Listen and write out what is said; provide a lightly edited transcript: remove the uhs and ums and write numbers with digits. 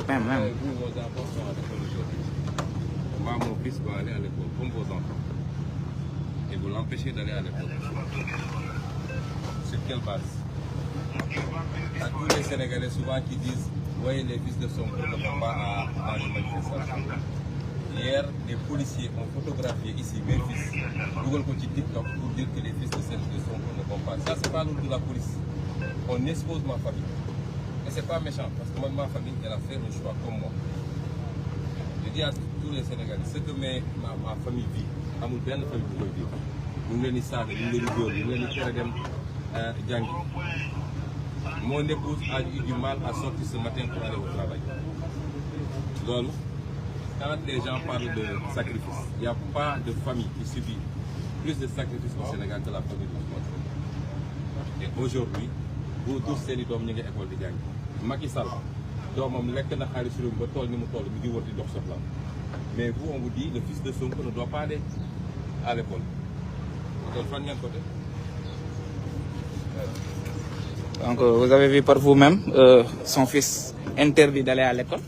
Même. Vous, vos enfants sont à l'école aujourd'hui. Moi, mon fils va aller à l'école, comme vos enfants. Et vous l'empêchez d'aller à l'école. Sur quelle base? À tous les Sénégalais souvent qui disent oui, les fils de Sonko ne vont pas dans les manifestations. Hier, les policiers ont photographié ici mes fils, Google Côté TikTok, pour dire que les fils de Sonko ne vont pas. Ça, c'est pas l'ordre de la police. On expose ma famille. Et c'est pas méchant, parce que moi, ma famille, elle a fait le choix comme moi. Je dis à tous les Sénégalais, ce que ma famille vit, amul benn famille bu koy vivre. Ñu ngi leen di saaga, ñu ngi leen di góor, ñu ngi leen di tere dem jàngi. Mon épouse a eu du mal à sortir ce matin pour aller au travail. Donc, quand les gens parlent de sacrifice, il n'y a pas de famille qui subit plus de sacrifices au Sénégal que la famille de Ousmane Sonko. Et aujourd'hui, vous tous seen i doom ñu ngi école di jàng. Macky Sall doomam lekk na xaalis réew mi ba tool ni mu toll mi ngi wër di dox soxla. Mais vous, on vous dit le fils de Sonko ne doit pas aller à l'école. Donc fan ngeen ko def. Donc vous avez vu par vous-même son fils interdit d'aller à l'école.